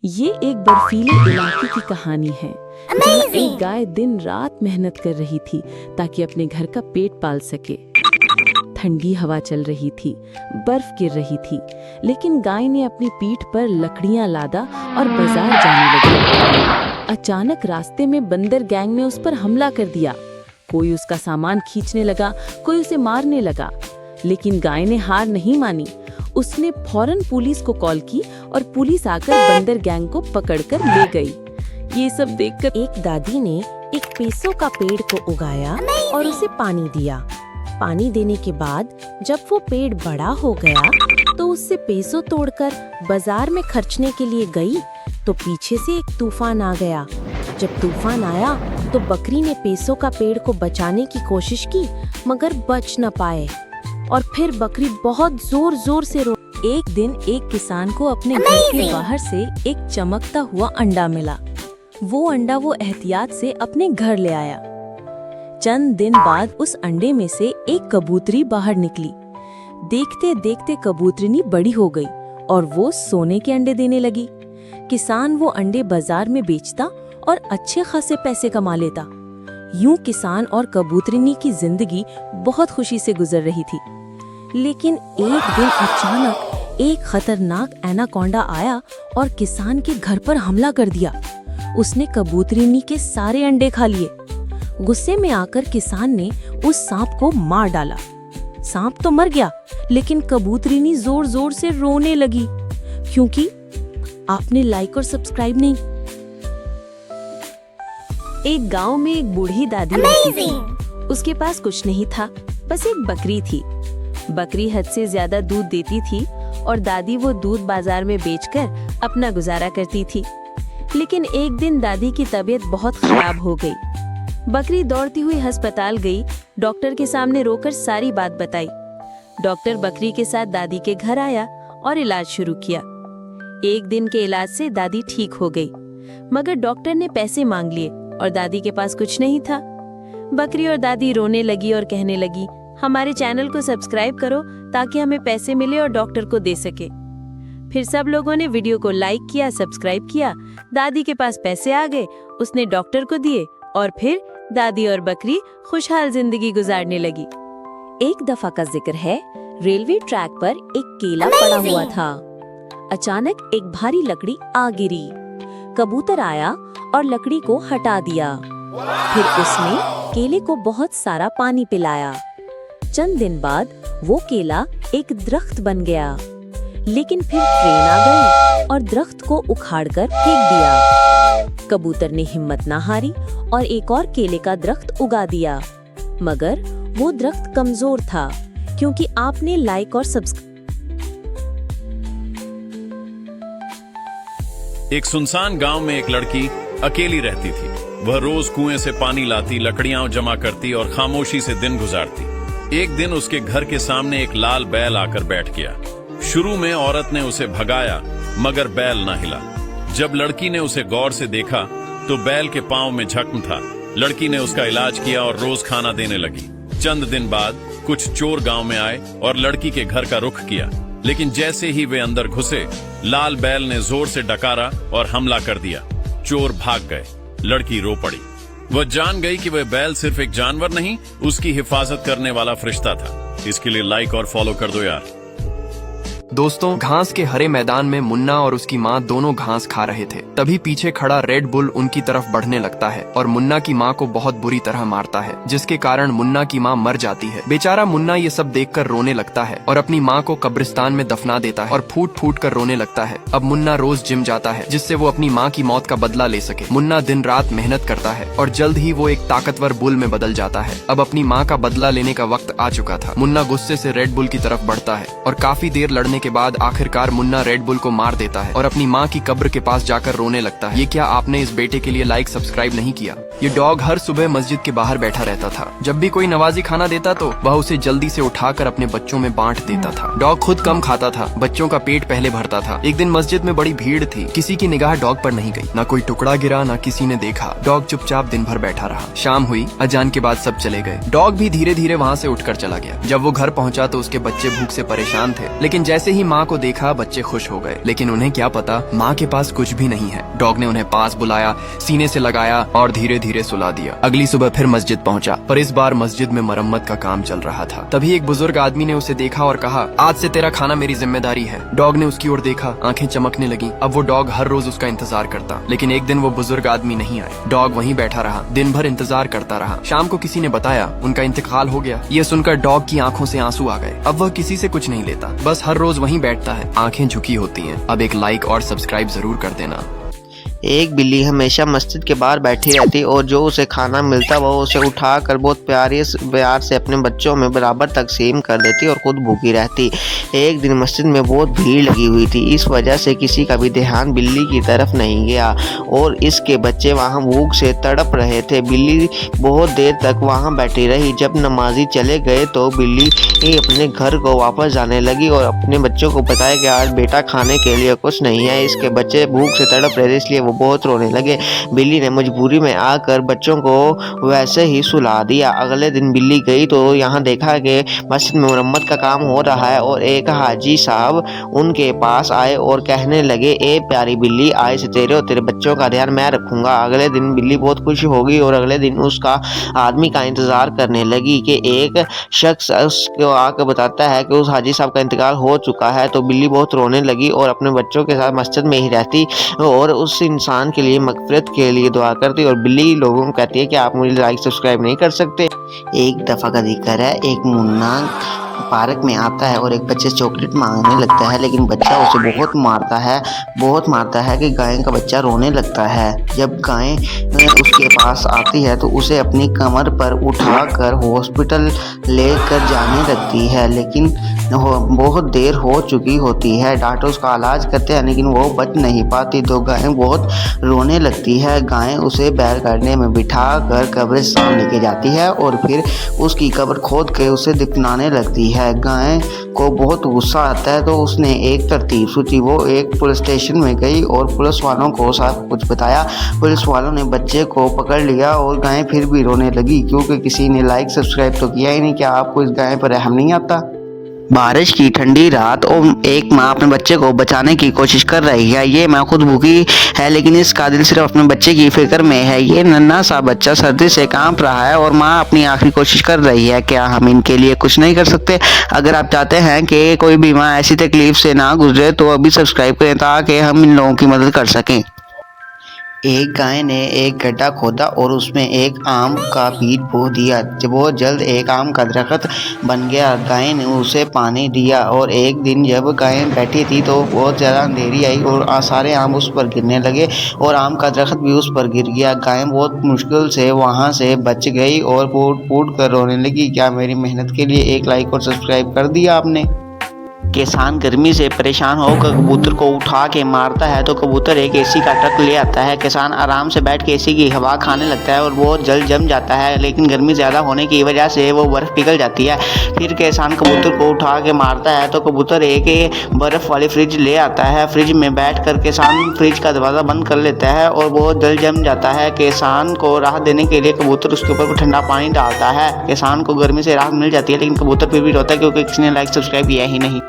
ये एक बर्फीले इलाके की कहानी है जहाँ एक गाय दिन रात मेहनत कर रही थी ताकि अपने घर का पेट पाल सके। ठंडी हवा चल रही थी, बर्फ गिर रही थी, लेकिन गाय ने अपनी पीठ पर लकड़ियां लादा और बाजार जाने लगी। अचानक रास्ते में बंदर गैंग ने उस पर हमला कर दिया। कोई उसका सामान खींचने लगा, कोई उसे मारने लगा, लेकिन गाय ने हार नहीं मानी। उसने फौरन पुलिस को कॉल की और पुलिस आकर बंदर गैंग को पकड़कर ले गई। ये सब देखकर एक दादी ने एक पेसों का पेड़ को उगाया और उसे पानी दिया। पानी देने के बाद जब वो पेड़ बड़ा हो गया तो उससे पेसों तोड़कर बाजार में खर्चने के लिए गई तो पीछे से एक तूफान आ गया। जब तूफान आया तो बकरी ने पेसों का पेड़ को बचाने की कोशिश की मगर बच न पाए और फिर बकरी बहुत जोर जोर से रो। एक दिन एक किसान को अपने घर के बाहर से एक चमकता हुआ अंडा मिला। वो अंडा वो एहतियात से अपने घर ले आया। चंद दिन बाद उस अंडे में से एक कबूतरी बाहर निकली। देखते देखते कबूतरिनी बड़ी हो गई और वो सोने के अंडे देने लगी। किसान वो अंडे बाजार में बेचता और अच्छे खासे पैसे कमा लेता। यूं किसान और कबूतरिनी की जिंदगी बहुत खुशी से गुजर रही थी। लेकिन एक दिन अचानक एक खतरनाक एनाकोंडा आया और किसान के घर पर हमला कर दिया। उसने कबूतरिनी के सारे अंडे खा लिए। गुस्से में आकर किसान ने उस सांप को मार डाला। सांप तो मर गया, लेकिन कबूतरिनी जोर जोर से रोने लगी क्योंकि आपने लाइक और सब्सक्राइब नहीं। एक गांव में एक बूढ़ी दादी रहती थी। उसके पास कुछ नहीं था, बस एक बकरी थी। बकरी हद से ज्यादा दूध देती थी और दादी वो दूध बाजार में बेचकर अपना गुजारा करती थी। लेकिन एक दिन दादी की तबीयत बहुत खराब हो गई। बकरी दौड़ती हुई अस्पताल गई, डॉक्टर के सामने रोकर सारी बात बताई। डॉक्टर बकरी के साथ दादी के घर आया और इलाज शुरू किया। एक दिन के इलाज से दादी ठीक हो गई, मगर डॉक्टर ने पैसे मांग लिए और दादी के पास कुछ नहीं था। बकरी और दादी रोने लगी और कहने लगी, हमारे चैनल को सब्सक्राइब करो ताकि हमें पैसे मिले और डॉक्टर को दे सके। फिर सब लोगों ने वीडियो को लाइक किया, सब्सक्राइब किया। दादी के पास पैसे आ गए, उसने डॉक्टर को दिए और फिर दादी और बकरी खुशहाल जिंदगी गुजारने लगी। एक दफा का जिक्र है, रेलवे ट्रैक पर एक केला पड़ा हुआ था। अचानक एक भारी लकड़ी आ गिरी। कबूतर आया और लकड़ी को हटा दिया। फिर उसने केले को बहुत सारा पानी पिलाया। चंद दिन बाद वो केला एक दरख्त बन गया, लेकिन फिर ट्रेन आ गई और दरख्त को उखाड़कर फेंक दिया। कबूतर ने हिम्मत ना हारी और एक और केले का दरख्त उगा दिया, मगर वो दरख्त कमजोर था क्योंकि आपने लाइक और सब्सक्राइब। एक सुनसान गांव में एक लड़की अकेली रहती थी। वह रोज कुएं से पानी लाती, लकड़ियां जमा करती और खामोशी से दिन गुजारती। एक दिन उसके घर के सामने एक लाल बैल आकर बैठ गया। शुरू में औरत ने उसे भगाया, मगर बैल न हिला। जब लड़की ने उसे गौर से देखा तो बैल के पांव में जख्म था। लड़की ने उसका इलाज किया और रोज खाना देने लगी। चंद दिन बाद कुछ चोर गांव में आए और लड़की के घर का रुख किया, लेकिन जैसे ही वे अंदर घुसे, लाल बैल ने जोर से डकारा और हमला कर दिया। चोर भाग गए। लड़की रो पड़ी। वह जान गई कि वह बैल सिर्फ एक जानवर नहीं, उसकी हिफाजत करने वाला फरिश्ता था। इसके लिए लाइक और फॉलो कर दो यार। दोस्तों, घास के हरे मैदान में मुन्ना और उसकी माँ दोनों घास खा रहे थे। तभी पीछे खड़ा रेड बुल उनकी तरफ बढ़ने लगता है और मुन्ना की माँ को बहुत बुरी तरह मारता है, जिसके कारण मुन्ना की माँ मर जाती है। बेचारा मुन्ना ये सब देखकर रोने लगता है और अपनी माँ को कब्रिस्तान में दफना देता है और फूट फूट कर रोने लगता है। अब मुन्ना रोज जिम जाता है जिससे वो अपनी माँ की मौत का बदला ले सके। मुन्ना दिन रात मेहनत करता है और जल्द ही वो एक ताकतवर बुल में बदल जाता है। अब अपनी माँ का बदला लेने का वक्त आ चुका था। मुन्ना गुस्से से रेड बुल की तरफ बढ़ता है और काफी देर लड़ने के बाद आखिरकार मुन्ना रेड बुल को मार देता है और अपनी माँ की कब्र के पास जाकर रोने लगता है। ये क्या आपने इस बेटे के लिए लाइक सब्सक्राइब नहीं किया? ये डॉग हर सुबह मस्जिद के बाहर बैठा रहता था। जब भी कोई नवाजी खाना देता तो वह उसे जल्दी से उठाकर अपने बच्चों में बांट देता था। डॉग खुद कम खाता था, बच्चों का पेट पहले भरता था। एक दिन मस्जिद में बड़ी भीड़ थी, किसी की निगाह डॉग पर नहीं गई। न कोई टुकड़ा गिरा, न किसी ने देखा। डॉग चुपचाप दिन भर बैठा रहा। शाम हुई, अजान के बाद सब चले गए। डॉग भी धीरे धीरे वहाँ से उठकर चला गया। जब वो घर पहुँचा तो उसके बच्चे भूख से परेशान थे, लेकिन जैसे जैसे ही माँ को देखा बच्चे खुश हो गए, लेकिन उन्हें क्या पता माँ के पास कुछ भी नहीं है। डॉग ने उन्हें पास बुलाया, सीने से लगाया और धीरे धीरे सुला दिया। अगली सुबह फिर मस्जिद पहुंचा, पर इस बार मस्जिद में मरम्मत का काम चल रहा था। तभी एक बुजुर्ग आदमी ने उसे देखा और कहा, आज से तेरा खाना मेरी जिम्मेदारी है। डॉग ने उसकी ओर देखा, आंखें चमकने लगी। अब वो डॉग हर रोज उसका इंतजार करता, लेकिन एक दिन वो बुजुर्ग आदमी नहीं आए। डॉग वहीं बैठा रहा, दिन भर इंतजार करता रहा। शाम को किसी ने बताया उनका इंतकाल हो गया। ये सुनकर डॉग की आंखों से आंसू आ गए। अब वह किसी से कुछ नहीं लेता, बस हर रोज वहीं बैठता है, आंखें झुकी होती हैं। अब एक लाइक और सब्सक्राइब जरूर कर देना। एक बिल्ली हमेशा मस्जिद के बाहर बैठी रहती और जो उसे खाना मिलता वो उसे उठाकर बहुत प्यार से अपने बच्चों में बराबर तकसीम कर देती और खुद भूखी रहती। एक दिन मस्जिद में बहुत भीड़ लगी हुई थी, इस वजह से किसी का भी ध्यान बिल्ली की तरफ नहीं गया और इसके बच्चे वहां भूख से तड़प रहे थे। बिल्ली बहुत देर तक वहां बैठी रही। जब नमाजी चले गए तो बिल्ली अपने घर को वापस जाने लगी और अपने बच्चों को बताया कि आज बेटा खाने के लिए कुछ नहीं है। इसके बच्चे भूख से तड़प रहे थे, इसलिए वो बहुत रोने लगे। बिल्ली ने मजबूरी में आकर बच्चों को वैसे ही सुला दिया। अगले दिन बिल्ली गई तो यहाँ देखा कि मस्जिद में मरम्मत का काम हो रहा है और एक हाजी साहब उनके पास आए और कहने लगे, ए प्यारी बिल्ली, आज से तेरे और तेरे बच्चों का ध्यान मैं रखूंगा। अगले दिन बिल्ली बहुत खुश हो गई और अगले दिन उसका आदमी का इंतजार करने लगी कि एक शख्स उसको आकर बताता है कि उस हाजी साहब का इंतकाल हो चुका है। तो बिल्ली बहुत रोने लगी और अपने बच्चों के साथ मस्जिद में ही रहती और उस इंसान के लिए मगफिरत के लिए दुआ करती। और बिल्ली लोगों को कहती है कि आप मुझे लाइक सब्सक्राइब नहीं कर सकते। एक दफ़ा का जिक्र है, एक मुन्ना पार्क में आता है और एक बच्चे चॉकलेट मांगने लगता है, लेकिन बच्चा उसे बहुत मारता है कि गाय का बच्चा रोने लगता है। जब गाय उसके पास आती है तो उसे अपनी कमर पर उठाकर हॉस्पिटल लेकर जाने लगती है, लेकिन बहुत देर हो चुकी होती है। डॉक्टर उसका इलाज करते हैं लेकिन वो बच नहीं पाती तो गाय बहुत रोने लगती है। गाय उसे बैलगाड़ी में बिठा कर कब्रिस्तान लेके जाती है और फिर उसकी कब्र खोद के उसे दफनाने लगती है। गाय को बहुत गुस्सा आता है तो उसने एक तरतीब सोची। वो एक पुलिस स्टेशन में गई और पुलिस वालों को सब कुछ बताया। पुलिस वालों ने बच्चे को पकड़ लिया और गाय फिर भी रोने लगी क्योंकि किसी ने लाइक सब्सक्राइब तो किया ही नहीं। क्या आपको इस गाय पर रहम नहीं आता? बारिश की ठंडी रात और एक माँ अपने बच्चे को बचाने की कोशिश कर रही है। ये माँ खुद भूखी है लेकिन इसका दिल सिर्फ अपने बच्चे की फिक्र में है। ये नन्हा सा बच्चा सर्दी से कांप रहा है और माँ अपनी आखिरी कोशिश कर रही है। क्या हम इनके लिए कुछ नहीं कर सकते? अगर आप चाहते हैं कि कोई भी माँ ऐसी तकलीफ से ना गुजरे तो अभी सब्सक्राइब करें ताकि हम इन लोगों की मदद कर सकें। एक गाय ने एक गड्ढा खोदा और उसमें एक आम का बीज बो दिया। जब वो जल्द एक आम का दरख्त बन गया। गाय ने उसे पानी दिया और एक दिन जब गाय बैठी थी तो बहुत ज़्यादा अंधेरी आई और सारे आम उस पर गिरने लगे और आम का दरख्त भी उस पर गिर गया। गाय बहुत मुश्किल से वहाँ से बच गई और फूट फूट कर रोने लगी। क्या मेरी मेहनत के लिए एक लाइक और सब्सक्राइब कर दिया आपने? किसान गर्मी से परेशान होकर कबूतर को उठा के मारता है तो कबूतर एक एसी का ट्रक ले आता है। किसान आराम से बैठ के एसी की हवा खाने लगता है और वो जल्द जम जाता है, लेकिन गर्मी ज़्यादा होने की वजह से वो बर्फ़ पिघल जाती है। फिर किसान कबूतर को उठा के मारता है तो कबूतर एक बर्फ़ वाली फ्रिज ले आता है। फ्रिज में बैठ कर किसान फ्रिज का दरवाज़ा बंद कर लेता है और वो जल्द जम जाता है। किसान को राहत देने के लिए कबूतर उसके ऊपर ठंडा पानी डालता है। किसान को गर्मी से राहत मिल जाती है लेकिन कबूतर फिर भी रोता है क्योंकि किसी ने लाइक सब्सक्राइब किया ही नहीं।